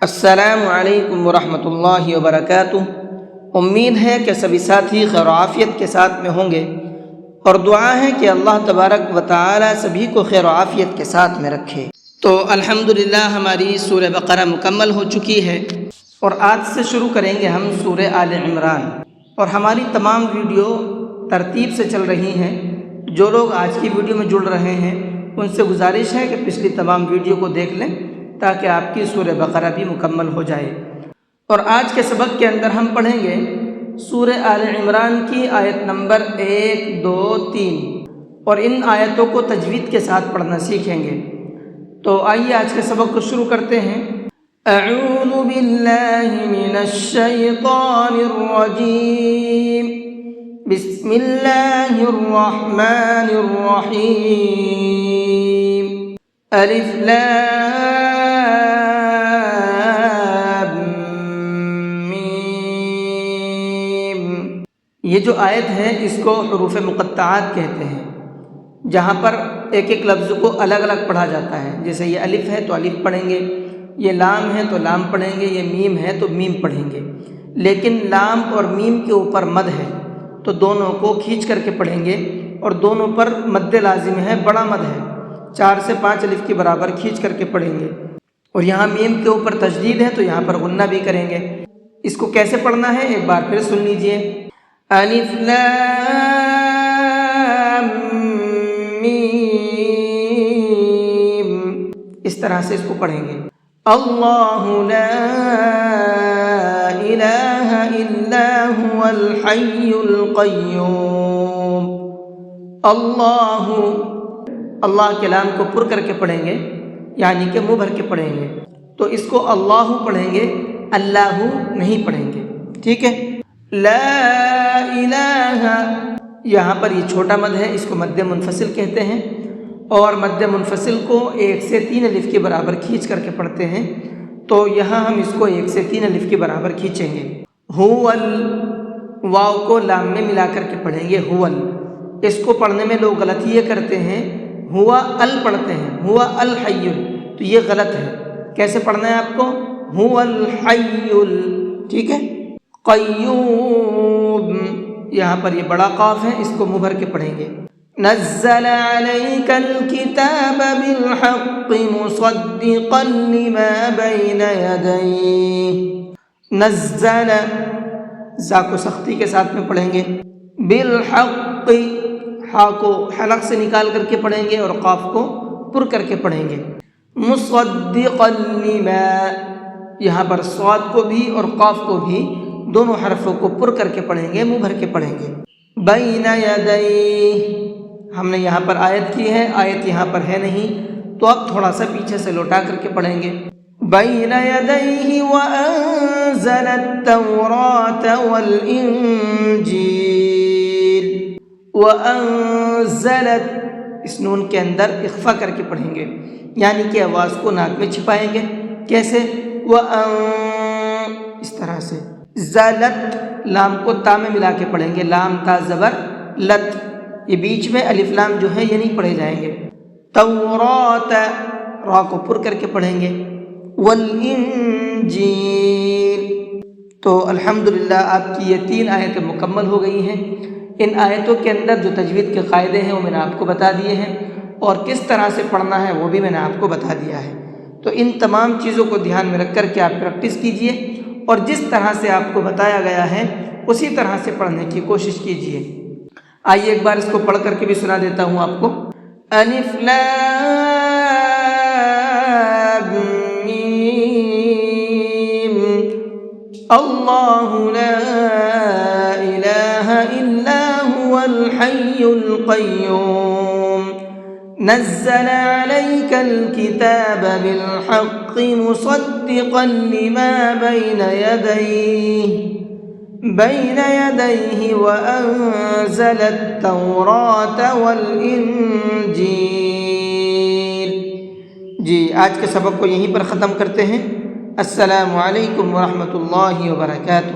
السلام علیکم ورحمۃ اللہ وبرکاتہ۔ امید ہے کہ سبھی ساتھی خیر و عافیت کے ساتھ میں ہوں گے، اور دعا ہے کہ اللہ تبارک و تعالی سبھی کو خیر و عافیت کے ساتھ میں رکھے۔ تو الحمدللہ ہماری سورہ بقرہ مکمل ہو چکی ہے، اور آج سے شروع کریں گے ہم سورہ آل عمران۔ اور ہماری تمام ویڈیو ترتیب سے چل رہی ہیں۔ جو لوگ آج کی ویڈیو میں جڑ رہے ہیں ان سے گزارش ہے کہ پچھلی تمام ویڈیو کو دیکھ لیں تاکہ آپ کی سورہ بقرہ بھی مکمل ہو جائے۔ اور آج کے سبق کے اندر ہم پڑھیں گے سورہ آل عمران کی آیت نمبر 1، 2، 3، اور ان آیتوں کو تجوید کے ساتھ پڑھنا سیکھیں گے۔ تو آئیے آج کے سبق کو شروع کرتے ہیں۔ اعوذ باللہ من الشیطان الرجیم، بسم اللہ الرحمن الرحیم۔ الف لام میم۔ یہ جو آیت ہے اس کو حروف مقطعات کہتے ہیں، جہاں پر ایک ایک لفظ کو الگ الگ پڑھا جاتا ہے۔ جیسے یہ الف ہے تو الف پڑھیں گے، یہ لام ہے تو لام پڑھیں گے، یہ میم ہے تو میم پڑھیں گے۔ لیکن لام اور میم کے اوپر مد ہے تو دونوں کو کھینچ کر کے پڑھیں گے، اور دونوں پر مد لازم ہے، بڑا مد ہے، 4 سے 5 الف کے برابر کھینچ کر کے پڑھیں گے۔ اور یہاں میم کے اوپر تشدید ہے تو یہاں پر غنہ بھی کریں گے۔ اس کو کیسے پڑھنا ہے ایک بار پھر سن لیجئے۔ الف لام میم، اس طرح سے اس کو پڑھیں گے۔ اللہ لا الہ الا هو الحی القیوم۔ اللہ کے لام کو پر کر کے پڑھیں گے، یعنی کہ منہ بھر کے پڑھیں گے، تو اس کو اللہ پڑھیں گے، اللہ نہیں پڑھیں گے، ٹھیک ہے۔ لا الہ، یہاں پر یہ چھوٹا مد ہے، اس کو مد منفصل کہتے ہیں، اور مد منفصل کو 1 سے 3 الف کے برابر کھینچ کر کے پڑھتے ہیں، تو یہاں ہم اس کو 1 سے 3 الف کے برابر کھینچیں گے۔ ہوول، واو کو لام میں ملا کر کے پڑھیں گے، ہوول۔ اس کو پڑھنے میں لوگ غلط یہ کرتے ہیں، ہوا ال پڑھتے ہیں، ہوا الحی، تو یہ غلط ہے۔ کیسے پڑھنا ہے آپ کو؟ ہوا الحی، ٹھیک ہے۔ قیوم، یہاں پر یہ بڑا قاف ہے، اس کو منہ بھر کے پڑھیں گے۔ نزل علیک الکتاب بالحق مصدقا لما بین یدیہ۔ نزل، زا کو سختی کے ساتھ میں پڑھیں گے، بالحق، ہا کو حلق سے نکال کر کے پڑھیں گے اور قاف کو پر کر کے پڑھیں گے۔ مصدقا لما، یہاں پر صاد کو بھی اور قاف کو بھی دونوں حرفوں کو پر کر کے پڑھیں گے، منہ بھر کے پڑھیں گے۔ بین یدیہ، ہم نے یہاں پر آیت کی ہے، آیت یہاں پر ہے نہیں، تو اب تھوڑا سا پیچھے سے لوٹا کر کے پڑھیں گے۔ بین یدیہ وانزل التوراۃ والانجیل۔ وانزلت، اس نون کے اندر اخفا کر کے پڑھیں گے، یعنی کہ آواز کو ناک میں چھپائیں گے۔ کیسے؟ اس طرح سے۔ زلت، لام کو تا میں ملا کے پڑھیں گے، لام تا زبر لت، یہ بیچ میں الف لام جو ہے یہ نہیں پڑھے جائیں گے۔ توراۃ، را کو پر کر کے پڑھیں گے۔ والانجیل۔ تو الحمدللہ آپ کی یہ 3 آیتیں مکمل ہو گئی ہیں۔ ان آیتوں کے اندر جو تجوید کے قاعدے ہیں وہ میں نے آپ کو بتا دیے ہیں، اور کس طرح سے پڑھنا ہے وہ بھی میں نے آپ کو بتا دیا ہے۔ تو ان تمام چیزوں کو دھیان میں رکھ کر کے آپ پریکٹس کیجئے، اور جس طرح سے آپ کو بتایا گیا ہے اسی طرح سے پڑھنے کی کوشش کیجئے۔ آئیے ایک بار اس کو پڑھ کر کے بھی سنا دیتا ہوں آپ کو۔ الف لام میم، اللہ لا الہ الا هو الحی القیوم۔ نزل علیک الکتاب بالحق مصدقا لما بین یدیہ وانزل التوراۃ والانجیل۔ جی آج کے سبق کو یہیں پر ختم کرتے ہیں۔ السلام علیکم ورحمۃ اللہ وبرکاتہ۔